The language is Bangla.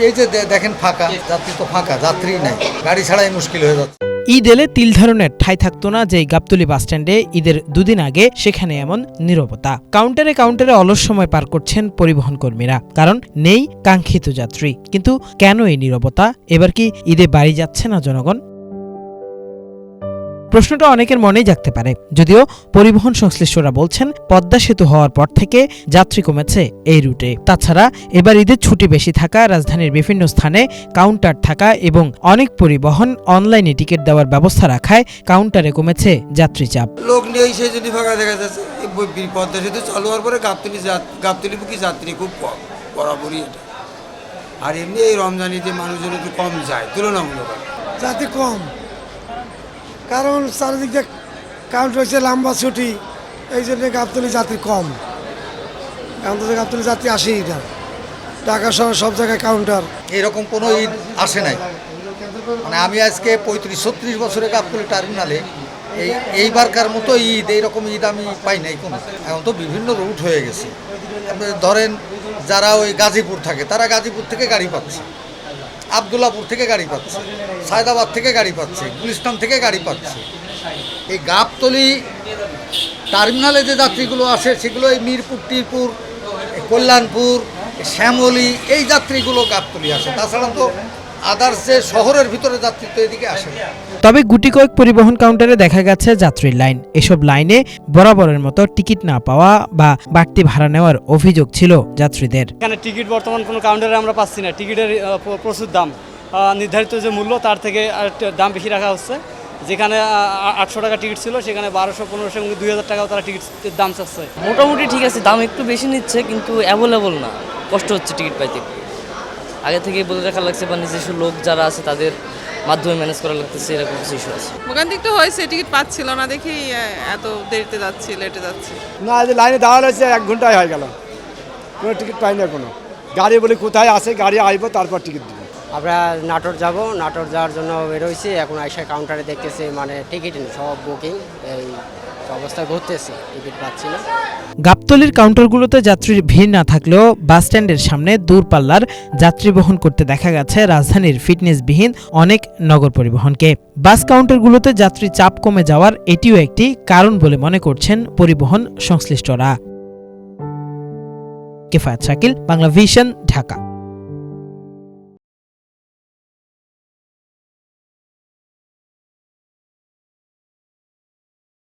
এই যে দেখেন ফাঁকা, যাত্রী তো ফাঁকা, যাত্রী নাই, গাড়ি ছাড়াই মুশকিল হয়ে যাচ্ছে। ঈদ এলে তিল ধারণের ঠাঁই থাকতো না যে গাবতলী বাসস্ট্যান্ডে ঈদের দুদিন আগে, সেখানে এমন নীরবতা। কাউন্টারে কাউন্টারে অলস সময় পার করছেন পরিবহন কর্মীরা, কারণ নেই কাঙ্ক্ষিত যাত্রী। কিন্তু কেন এই নীরবতা? এবার কি ঈদে বাড়ি যাচ্ছে না জনগণ? প্রশ্নটা অনেকের মনেই জাগতে পারে, যদিও পরিবহন সংশ্লিষ্টরা বলছেন পদ্মা সেতু হওয়ার পর থেকে যাত্রী কমেছে এই রুটে। তাছাড়া এবার ঈদের ছুটি বেশি থাকা, রাজধানীর বিভিন্ন স্থানে কাউন্টার থাকা এবং অনেক পরিবহন অনলাইনে টিকিট দেওয়ার ব্যবস্থা রাখায় কাউন্টারে কমেছে যাত্রী চাপ। লোক নেই, সেই জন্য ফাঁকা দেখা যাচ্ছে। পদ্মা সেতু চালু হওয়ার পরে গাবতলীমুখী যাত্রী খুব কম, বরাবরই এটা। আর এমনি এই রমজান ঈদে মানুষজন একটু কম যায় তুলনামূলক, যাত্রী কম, কারণ চারিদিক দিয়ে কাউন্টার হচ্ছে লম্বা ছুটি, এই জন্য গাবতলী যাত্রী কম। এখন তো গাবতলী যাত্রী আসেই না, ঢাকা শহর সব জায়গায় কাউন্টার। এরকম কোনো ঈদ আসে নাই, মানে আমি আজকে 35-36 বছরে গাবতলী টার্মিনালে এইবারকার মতো ঈদ, এইরকম ঈদ আমি পাই নাই কোনো। এখন তো বিভিন্ন রুট হয়ে গেছে। আপনি ধরেন যারা ওই গাজীপুর থাকে, তারা গাজীপুর থেকে গাড়ি পাচ্ছে, আবদুল্লাপুর থেকে গাড়ি পাচ্ছে, সায়দাবাদ থেকে গাড়ি পাচ্ছে, গুলিস্তান থেকে গাড়ি পাচ্ছে। এই গাবতলী টার্মিনালে যে যাত্রীগুলো আসে সেগুলো এই মিরপুর, টিরপুর, কল্যাণপুর, শ্যামলী, এই যাত্রীগুলো গাবতলী আসে। তাছাড়া তো আদার্স যে শহরের ভিতরে যাত্রী তো এদিকে আসে না। তবে গুটি কয়েক পরিবহন কাউন্টারে দেখা গেছে যাত্রীর লাইন। এসব লাইনে বরাবরের মতো টিকিট না পাওয়া বা বাড়তি ভাড়া নেওয়ার অভিযোগ ছিল যাত্রীদের। এখানে টিকিট বর্তমান কোনো কাউন্টারে আমরা পাচ্ছি না। টিকিটের প্রচুর দাম, নির্ধারিত যে মূল্য তার থেকে দাম বেশি রাখা হচ্ছে। যেখানে 800 টাকা টিকিট ছিল সেখানে 1200, 1500 এবং 2000 টাকাও তারা টিকিটের দাম চাচ্ছে। মোটামুটি ঠিক আছে, দাম একটু বেশি নিচ্ছে, কিন্তু অ্যাভেলেবল না, কষ্ট হচ্ছে টিকিট পাইতে। আগে থেকেই বলে রাখা লাগছে, বা নিজস্ব লোক যারা আছে তাদের মাধ্যমে ম্যানেজ করা লাগতেছে, এরকম কিছু ইস্যু আছে। ওখান থেকে তো হয়েছে, টিকিট পাচ্ছিল না দেখি এত দেরিতে যাচ্ছি, লেটে যাচ্ছি। না, যে লাইনে দাঁড়ানো হয়েছে 1 ঘন্টায় হয়ে গেল, কোনো টিকিট পাই না। কোনো গাড়ি বলি কোথায় আছে, গাড়ি আইব তারপর টিকিট দিব। আমরা নাটোর যাব, নাটোর যাওয়ার জন্য বেরোইছি। এখন আইসা কাউন্টারে দেখতেছি মানে টিকিট সব বুকিং, এই অবস্থা ঘুরতেছি, টিকিট পাচ্ছি না। গাবতলীর কাউন্টারগুলোতে যাত্রীর ভিড় না থাকলেও বাসস্ট্যান্ডের সামনে দূরপাল্লার যাত্রী বহন করতে দেখা গেছে রাজধানীর ফিটনেসবিহীন অনেক নগর পরিবহনকে। বাস কাউন্টারগুলোতে যাত্রী চাপ কমে যাওয়ার এটিও একটি কারণ বলে মনে করছেন পরিবহন সংশ্লিষ্টরা। কিফায়েত শাকিল, বাংলা ভিশন, ঢাকা।